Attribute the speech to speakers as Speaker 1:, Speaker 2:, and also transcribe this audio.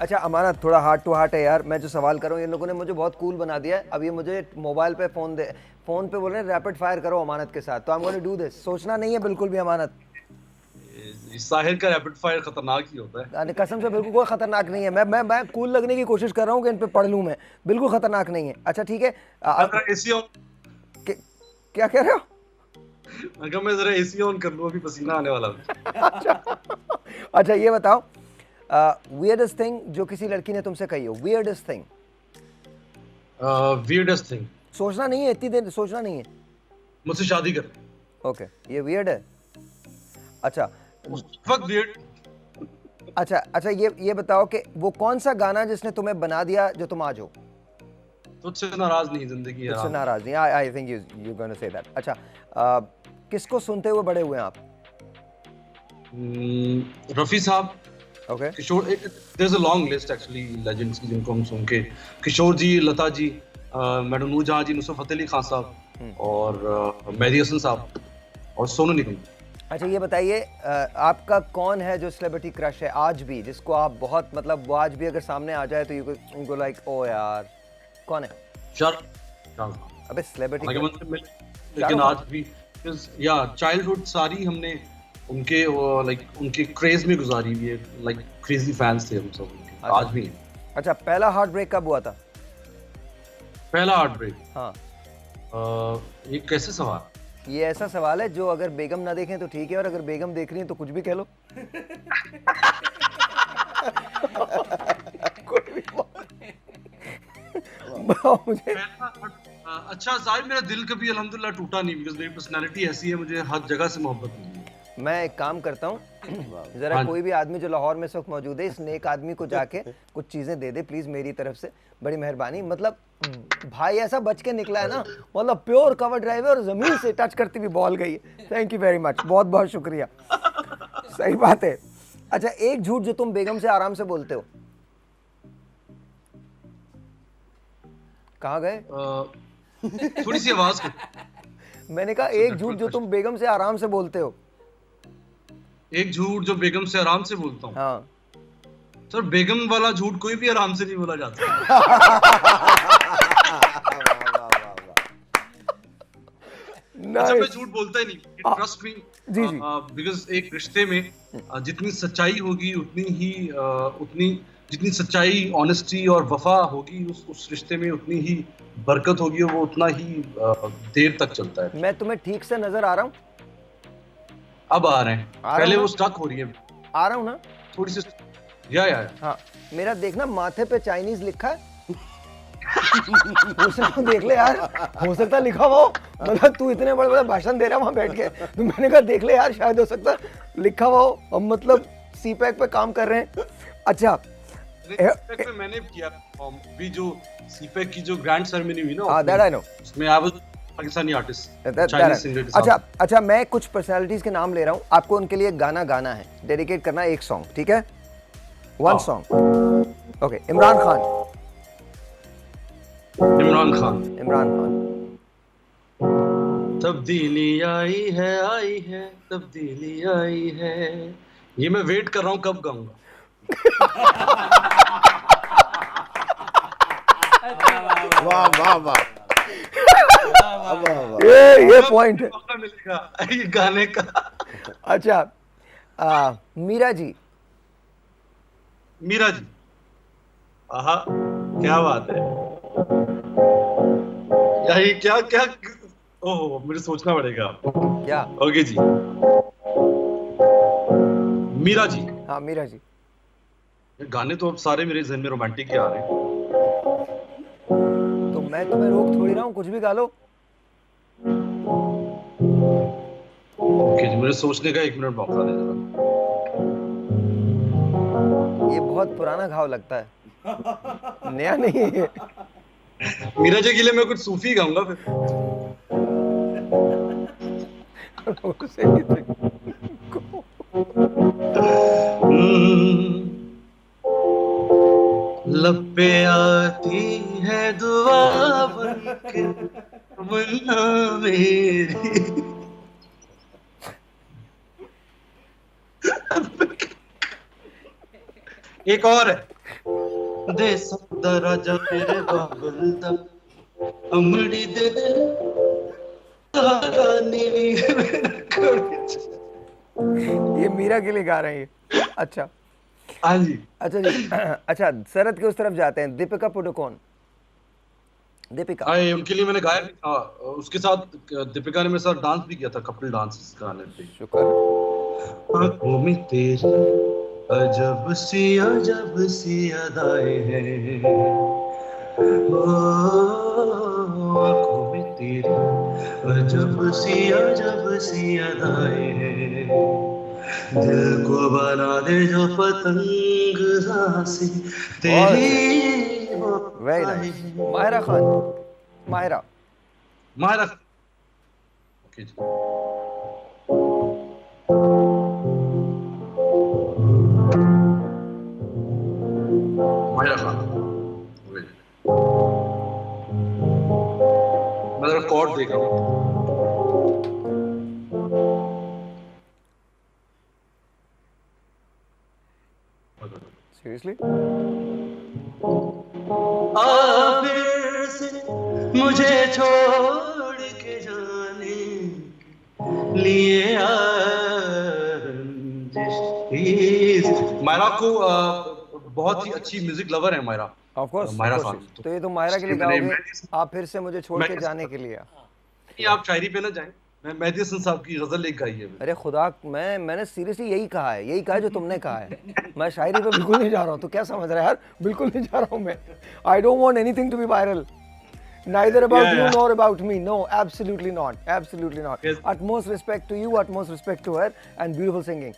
Speaker 1: अच्छा अमानत, थोड़ा heart to heart है यार, मैं जो सवाल कर रहा हूँ इन लोगों ने मुझे बहुत कूल बना दिया है। अब ये मुझे मोबाइल पे फ़ोन पे बोल रहे हैं रैपिड फायर करो अमानत के साथ, तो I am going to do this. सोचना नहीं है बिल्कुल भी अमानत।
Speaker 2: साहिर का रैपिड फायर खतरनाक ही होता है।
Speaker 1: यानी कसम से बिल्कुल कोई खतरनाक नहीं है। मैं कूल लगने की कोशिश कर रहा हूँ कि इन पे पढ़ लूँ मैं। बिल्कुल खतरनाक नहीं है। अच्छा ठीक है।
Speaker 2: जरा एसी ऑन,
Speaker 1: क्या कह रहे हो?
Speaker 2: अगर मैं जरा एसी ऑन कर लूं, अभी पसीना आने वाला है।
Speaker 1: अच्छा अच्छा ये बताओ, वियर्डेस्ट थिंग जो किसी लड़की ने तुमसे कही हो, वियर्डेस्ट थिंग।
Speaker 2: वियर्डेस्ट थिंग,
Speaker 1: सोचना नहीं है, इतनी देर सोचना नहीं है।
Speaker 2: मुझसे शादी कर।
Speaker 1: ओके, ये वियर्ड है। अच्छा
Speaker 2: उस वक्त वियर्ड।
Speaker 1: अच्छा अच्छा ये बताओ कि वो कौन सा गाना जिसने तुम्हें बना दिया जो तुम आज हो।
Speaker 2: तुझसे नाराज नहीं, जिंदगी
Speaker 1: तुझसे
Speaker 2: आराम है।
Speaker 1: नाराज नहीं, I think you gonna say that. अच्छा किसको सुनते हुए बड़े हुए हैं आप?
Speaker 2: Rafi sahab,
Speaker 1: okay
Speaker 2: Kishore, there is a long list actually legends की जिनको हम सुन के, किशोर जी, लता जी, मैडम नूरजहां जी, नुसरत फतेह अली खान साहब, और मेहदी हसन साहब, और सोनू निगम।
Speaker 1: अच्छा ये बताइए, आपका कौन है जो सेलिब्रिटी क्रश है आज भी, जिसको आप बहुत मतलब वो आज भी अगर सामने आ जाए तो यू गो लाइक ओ यार, कौन है?
Speaker 2: शाहरुख।
Speaker 1: अबे सेलिब्रिटी
Speaker 2: हालांकि
Speaker 1: क्रश।
Speaker 2: मुझसे मिले, लेकिन
Speaker 1: शाहरुख
Speaker 2: आज
Speaker 1: खान।
Speaker 2: भी या चाइल्डहुड सारी हमने उनके लाइक उनके क्रेज में गुजारी हुई है। लाइक क्रेजी फैंस थे हम सब उनके,
Speaker 1: अच्छा
Speaker 2: आज भी हैं।
Speaker 1: अच्छा, पहला हार्ट ब्रेक कब हुआ था?
Speaker 2: पहला हार्ट ब्रेक,
Speaker 1: हाँ,
Speaker 2: ये कैसे सवाल?
Speaker 1: ये ऐसा सवाल है जो अगर बेगम ना देखें तो ठीक है, और अगर बेगम देख रही है तो कुछ भी कह लो। कोई भी बताओ मुझे।
Speaker 2: अच्छा साहिब, मेरा दिल कभी अल्हम्दुलिल्लाह टूटा नहीं, बिकॉज़ मेरी पर्सनालिटी ऐसी है, मुझे हर जगह से मोहब्बत मिली है।
Speaker 1: मैं एक काम करता हूँ, जरा
Speaker 2: हाँ
Speaker 1: कोई भी आदमी जो लाहौर में इस वक्त मौजूद है, इस नेक आदमी को जाके कुछ चीजें दे दे प्लीज मेरी तरफ से, बड़ी मेहरबानी। मतलब भाई ऐसा बच के निकला है ना, मतलब प्योर कवर ड्राइव है और जमीन से टच करती हुई बॉल गई है। थैंक यू वेरी मच, बहुत बहुत शुक्रिया। सही बात है। अच्छा एक झूठ जो तुम बेगम से आराम से बोलते हो। कहाँ गए?
Speaker 2: थोड़ी सी आवाज को।
Speaker 1: मैंने कहा एक झूठ जो तुम बेगम से आराम से बोलते हो।
Speaker 2: एक झूठ जो बेगम से आराम से बोलता हूँ।
Speaker 1: हाँ।
Speaker 2: सर, बेगम वाला झूठ कोई भी आराम से नहीं बोला जाता। अच्छा, मैं
Speaker 1: नाइस।
Speaker 2: झूठ बोलता ही नहीं, trust me.
Speaker 1: Ji ji.
Speaker 2: Because एक रिश्ते में जितनी सच्चाई होगी उतनी ही उतनी जितनी सच्चाई, ऑनेस्टी और वफा होगी उस रिश्ते में, उतनी ही बरकत होगी, और वो उतना ही देर तक चलता है।
Speaker 1: मैं तुम्हें ठीक से नजर आ रहा हूँ?
Speaker 2: अब आ रहे हैं,
Speaker 1: आ रहा हूँ
Speaker 2: पहले
Speaker 1: ना?
Speaker 2: वो स्टक हो रही है
Speaker 1: आ रहा हूँ ना?
Speaker 2: थोड़ी सी। या
Speaker 1: हाँ, मेरा देखना माथे पे चाइनीज लिखा है। हो सकता देख ले यार, हो सकता लिखा हुआ हो। मतलब तू इतने बड़े बड़े भाषण दे रहा है वहां बैठ के, तो मैंने कहा देख ले यार, शायद हो सकता लिखा हुआ हो। हम मतलब सीपैक पे काम कर रहे हैं। अच्छा
Speaker 2: सीपैक पे मैंने किया, भी जो सीपैक की जो ग्रैंड सेरेमनी हुई ना
Speaker 1: हाँ, दैट आई नो।
Speaker 2: उसमें I was Pakistani artist,
Speaker 1: That
Speaker 2: Chinese
Speaker 1: I-
Speaker 2: singer के
Speaker 1: अच्छा
Speaker 2: साथ।
Speaker 1: अच्छा, मैं कुछ पर्सनालिटीज के नाम ले रहा हूँ, आपको उनके लिए गाना गाना है, डेडिकेट करना है एक सॉन्ग, ठीक है? One song. Okay, Imran Khan.
Speaker 2: Imran Khan.
Speaker 1: Imran Khan.
Speaker 2: तब्दीली आई है, तब्दीली आई है। ये मैं वेट कर रहा हूँ कब गाऊंगा।
Speaker 3: वाह वाह वाह।
Speaker 1: ये पॉइंट है।
Speaker 2: मौका मिलेगा ये गाने का।
Speaker 1: अच्छा मीरा जी।
Speaker 2: मीरा जी, आहा, क्या बात है यार, ये क्या क्या। ओह, मुझे सोचना पड़ेगा।
Speaker 1: क्या?
Speaker 2: ओके जी, मीरा जी।
Speaker 1: हाँ मीरा जी।
Speaker 2: गाने तो अब सारे मेरे जहन में रोमांटिक ही आ रहे हैं।
Speaker 1: तो मैं तुम्हें रोक थोड़ी रहा हूँ, कुछ भी गा लो।
Speaker 2: ओके जी, मुझे सोचने का 1 मिनट मौका दे जरा।
Speaker 1: ये बहुत पुराना घाव लगता है, नया नहीं है।
Speaker 2: मीरा जी के लिए मैं कुछ सूफी गाऊंगा फिर।
Speaker 1: सही थे।
Speaker 2: लब पे आती है दुआ बनके तमन्ना मेरी। एक और है। दे सकता राजा मेरे बाबल दा अमड़ी दे तारा नीवी
Speaker 1: ये मीरा के लिए गा रहे हैं ये। अच्छा
Speaker 2: हाँ जी।
Speaker 1: अच्छा जी। अच्छा शरद के उस तरफ जाते हैं, दीपिका पादुकोण। दीपिका,
Speaker 2: हाँ, उनके लिए मैंने गाया भी था। उसके साथ दीपिका ने मेरे साथ डांस भी किया था, कपल डांस इस गाने पे।
Speaker 1: शुक्र।
Speaker 2: आंखों में तेरी अजब सी अदाएं हैं, ओ, आंखों में तेरी अजब सी अदाएं हैं, दिल को बना दे जो पतंग सी
Speaker 1: बहुत
Speaker 2: तेरी वो
Speaker 1: वेरी
Speaker 2: अदाएं
Speaker 1: नाइस।
Speaker 2: हैं।
Speaker 1: माहिरा खान, माहिरा।
Speaker 2: माहिरा, ओके जी। माहिरा खान, wait, मैं जरा कॉर्ड देख रहा हूँ।
Speaker 1: सीरियसली?
Speaker 2: आ फिर से मुझे छोड़ के जाने लिए मायरा को बहुत ही अच्छी म्यूजिक लवर है मायरा।
Speaker 1: ऑफ कोर्स,
Speaker 2: मायरा खान
Speaker 1: तो ये तो माहिरा के लिए
Speaker 2: इसलिए मैंने
Speaker 1: गाओगे,
Speaker 2: मेहदी
Speaker 1: आप फिर से मुझे छोड़ के
Speaker 2: मैं-
Speaker 1: जाने के लिए।
Speaker 2: नहीं, आप शायरी पे ना जाएं, मैं मेहदी हसन साहब की गजल एक गाई है मैंने।
Speaker 1: अरे खुदा, मैंने सीरियसली यही कहा है, यही कहा है जो तुमने कहा है। मैं शायरी पे बिल्कुल नहीं जा रहा हूँ, तो क्या समझ रहा है यार, बिल्कुल नहीं जा रहा हूँ मैं। I don't want anything to be viral, neither about
Speaker 2: Yeah,
Speaker 1: you
Speaker 2: yeah.
Speaker 1: nor about me. No, absolutely not, absolutely not.
Speaker 2: Yes.
Speaker 1: Utmost respect to you, utmost respect to her, and beautiful singing.